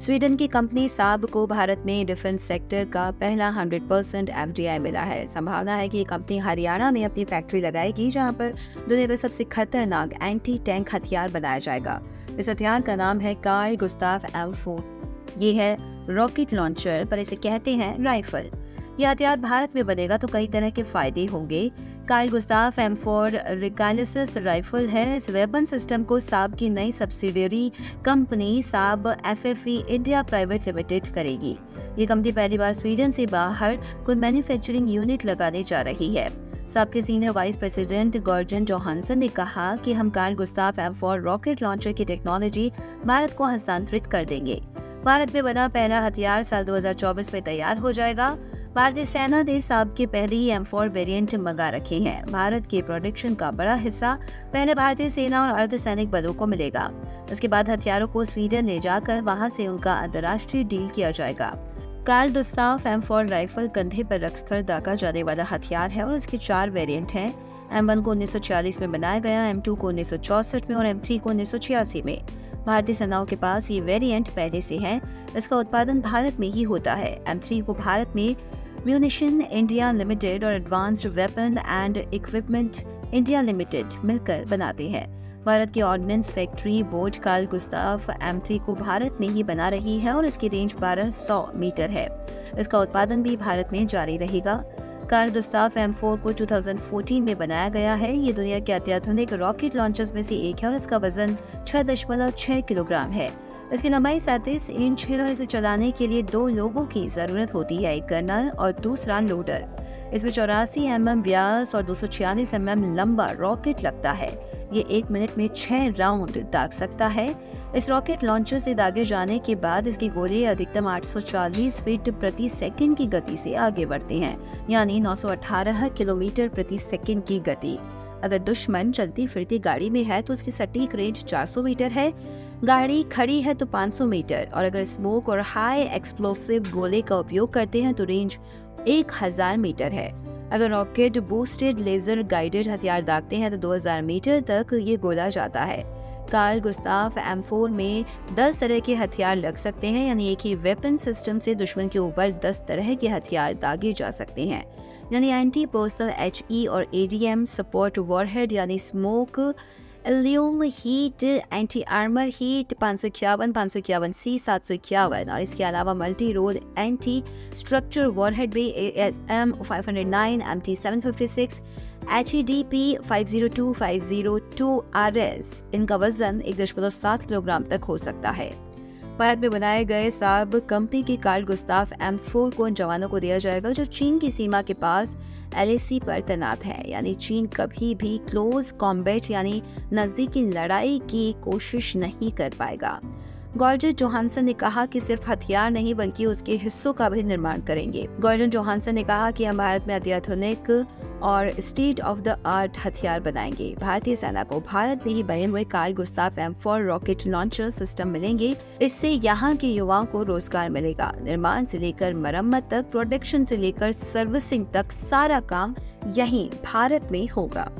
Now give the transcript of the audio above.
Sweden की company साब को भारत में डिफेंस सेक्टर का पहला 100% एफडीआई मिला है। संभावना है कि ये कंपनी हरियाणा में अपनी फैक्ट्री लगाएगी, जहां पर दुनिया का सबसे खतरनाक एंटी टैंक हथियार बनाया जाएगा। इस हथियार का नाम है कार्ल गुस्ताव M4। ये है रॉकेट लॉन्चर, पर इसे कहते हैं राइफल। यह हथियार भारत में बनेगा तो कई तरह के फायदे होंगे। कार्ल गुस्ताव M4 रिकाइलिसिस राइफल है। इस वेपन सिस्टम को साब की नई सब्सिडियरी कंपनी साब FFE इंडिया प्राइवेट लिमिटेड करेगी। ये कंपनी पहली बार स्वीडन से बाहर कोई मैन्युफैक्चरिंग यूनिट लगाने जा रही है। साब के senior vice president Gorgen Johansson ने कहा कि हम Carl Gustaf M4 rocket launcher की टेक्नोलॉजी भारत को हस्तांतरित कर देंगे। भारत में बना पहला हथियार साल 2024 में तैयार हो जाएगा। भारतीय सेना ने साब के पहले ही M4 वेरिएंट मंगा रखे हैं। भारत के प्रोडक्शन का बड़ा हिस्सा पहले भारतीय सेना और अर्धसैनिक बलों को मिलेगा। इसके बाद हथियारों को स्वीडन ले जाकर वहां से उनका अंतर्राष्ट्रीय डील किया जाएगा। कार्ल गुस्ताव M4 राइफल कंधे पर रखकर दागा जाने वाला हथियार है और इसके 4 वेरिएंट हैं। M1 को 1946 में बनाया गया, M2 को 1964 में और M3 को 1986 में। भारतीय सेनाओं के पास ये वेरिएंट पहले से है। इसका उत्पादन भारत में ही होता है। M3 को भारत में म्यूनिशन इंडिया लिमिटेड और advanced weapon and equipment India limited मिलकर बनाते हैं। भारत की ordnance factory board Carl Gustaf M3 को भारत में ही बना रही है और इसकी रेंज 1200 मीटर है। इसका उत्पादन भी भारत में जारी रहेगा। कार्ल गुस्ताव M4 को 2014 में बनाया गया है। ये दुनिया के अत्याधुनिक रॉकेट लॉन्चर्स में से एक है और इसका वजन 6.6 किलोग्राम है। इसकी लंबाई 37 इंच है और इसे चलाने के लिए 2 लोगों की जरूरत होती है, एक गनर और दूसरा लोडर। इसमें 84 mm व्यास और 246 mm लंबा रॉकेट लगता है। ये 1 मिनट में 6 राउंड दाग सकता है। इस रॉकेट लॉन्चर से दागे जाने के बाद इसके गोले अधिकतम 840 फीट प्रति सेकंड की गति से आगे बढ़ते हैं, यानी 918 किलोमीटर प्रति सेकंड की गति। अगर दुश्मन चलती फिरती गाड़ी में है तो उसकी सटीक रेंज 400 मीटर है, गाड़ी खड़ी है तो 500 मीटर, और अगर स्मोक और हाई एक्सप्लोसिव गोले का उपयोग करते हैं तो रेंज 1000 मीटर है। अगर रॉकेट बूस्टेड लेजर गाइडेड हथियार दागते हैं तो 2000 मीटर तक ये गोला जाता है। कार्ल गुस्ताव M4 में 10 तरह के हथियार लग सकते हैं, यानी एक ही वेपन सिस्टम से दुश्मन के ऊपर 10 तरह के हथियार दागे जा सकते हैं, यानी एंटी पर्सनल HE और ADM सपोर्ट वॉरहेड, यानी smoke illum heat, anti armour heat 551, 551C, 751, और इसके अलावा multi role anti structure warhead भी ASM 509, MT 756, HEDP 502, 502 RS। इनका वजन 1.7 किलोग्राम तक हो सकता है। भारत में बनाए गए साब कंपनी के कार्ल गुस्ताव M4 को उन जवानों को दिया जाएगा जो चीन की सीमा के पास LAC पर तैनात है, यानी चीन कभी भी क्लोज कॉम्बैट यानी नजदीकी लड़ाई की कोशिश नहीं कर पाएगा। गॉर्जन जोहानसन ने कहा कि सिर्फ हथियार नहीं बल्कि उसके हिस्सों का भी निर्माण करेंगे। गॉर्जन जोहानसन ने कहा कि हम भारत में अत्याधुनिक और स्टेट ऑफ द आर्ट हथियार बनाएंगे। भारतीय सेना को भारत में ही बने हुए Carl Gustaf M4 rocket launcher system मिलेंगे। इससे यहाँ के युवाओं को रोजगार मिलेगा। निर्माण से लेकर मरम्मत तक, प्रोडक्शन से लेकर सर्विसिंग तक सारा काम यहीं भारत में होगा।